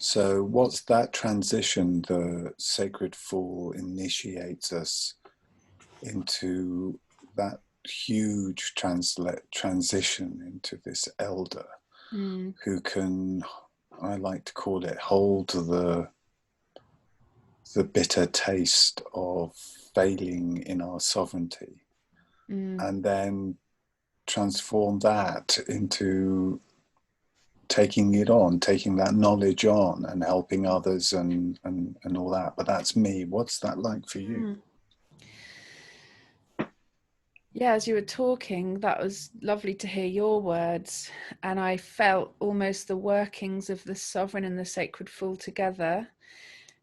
So what's that transition? The sacred fall initiates us into that huge transition into this elder who can, I like to call it, hold the bitter taste of failing in our sovereignty, and then transform that into taking it on, taking that knowledge on and helping others and all that. But that's me. What's that like for you? Yeah, as you were talking, that was lovely to hear your words. And I felt almost the workings of the sovereign and the sacred fall together.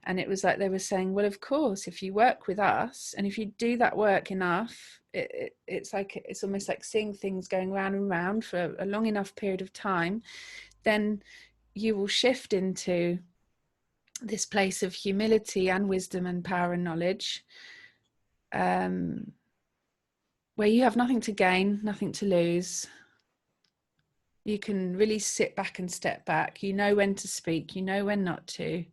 And it was like they were saying, well, of course, if you work with us and if you do that work enough, it's almost like seeing things going round and round for a long enough period of time, then you will shift into this place of humility and wisdom and power and knowledge, where you have nothing to gain, nothing to lose. You can really sit back and step back. You know when to speak, you know when not to.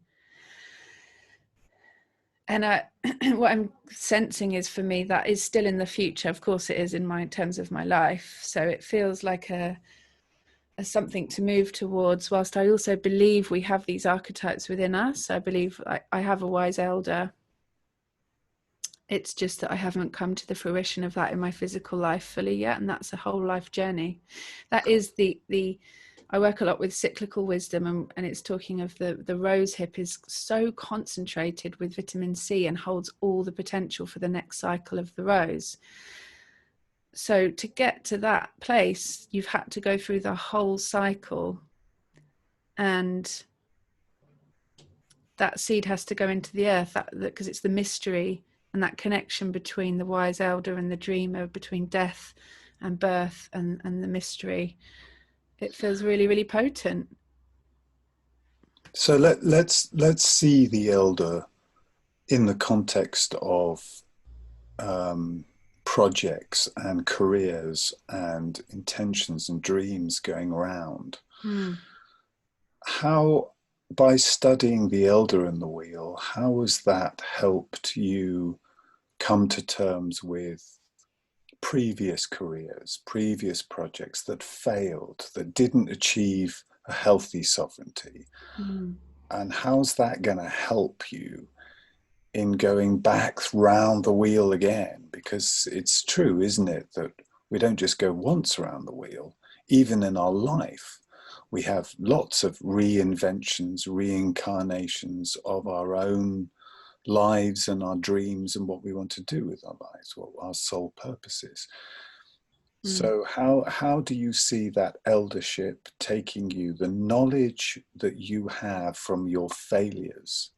And what I'm sensing is, for me, that is still in the future. Of course it is in terms of my life. So it feels like a something to move towards, whilst I also believe we have these archetypes within us. I believe I have a wise elder. It's just that I haven't come to the fruition of that in my physical life fully yet, and that's a whole life journey. That is I work a lot with cyclical wisdom, and it's talking of the rose hip is so concentrated with vitamin C and holds all the potential for the next cycle of the rose. So to get to that place, you've had to go through the whole cycle, and that seed has to go into the earth, because it's the mystery and that connection between the wise elder and the dreamer, between death and birth and the mystery. It feels really, really potent. So let's see the elder in the context of projects and careers and intentions and dreams going around. How, by studying the elder in the wheel, how has that helped you come to terms with previous careers, previous projects that failed, that didn't achieve a healthy sovereignty? And how's that going to help you in going back round the wheel again? Because it's true, isn't it, that we don't just go once around the wheel. Even in our life, we have lots of reinventions, reincarnations of our own lives and our dreams and what we want to do with our lives, what our soul purpose is. So how do you see that eldership taking you, the knowledge that you have from your failures?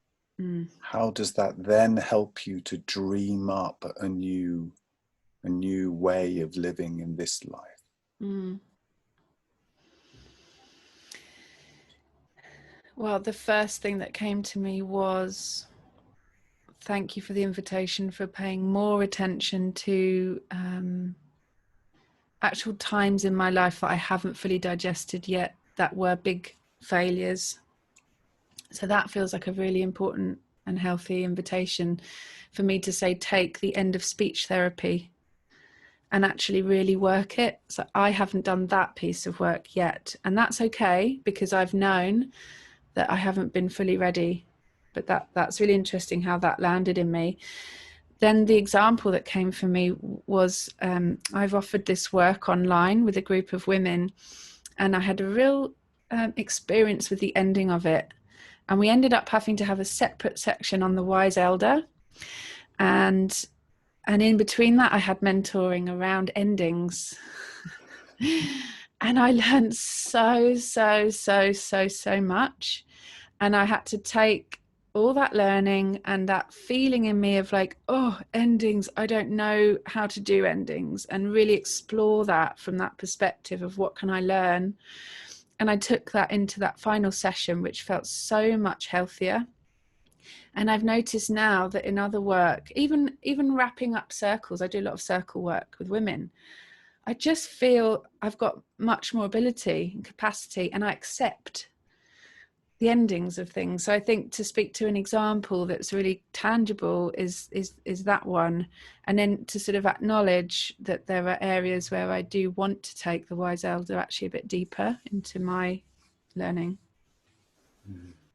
How does that then help you to dream up a new way of living in this life? Well, the first thing that came to me was, thank you for the invitation for paying more attention to actual times in my life that I haven't fully digested yet, that were big failures. So that feels like a really important and healthy invitation for me to say, take the end of speech therapy and actually really work it. So I haven't done that piece of work yet, and that's okay, because I've known that I haven't been fully ready. But that's really interesting how that landed in me. Then the example that came for me was, I've offered this work online with a group of women, and I had a real experience with the ending of it. And we ended up having to have a separate section on the wise elder. And in between that, I had mentoring around endings. And I learned so much. And I had to take all that learning and that feeling in me of like, oh, endings, I don't know how to do endings, and really explore that from that perspective of what can I learn. And I took that into that final session, which felt so much healthier. And I've noticed now that in other work, even wrapping up circles, I do a lot of circle work with women, I just feel I've got much more ability and capacity, and I accept the endings of things. So I think to speak to an example that's really tangible is that one, and then to sort of acknowledge that there are areas where I do want to take the wise elder actually a bit deeper into my learning.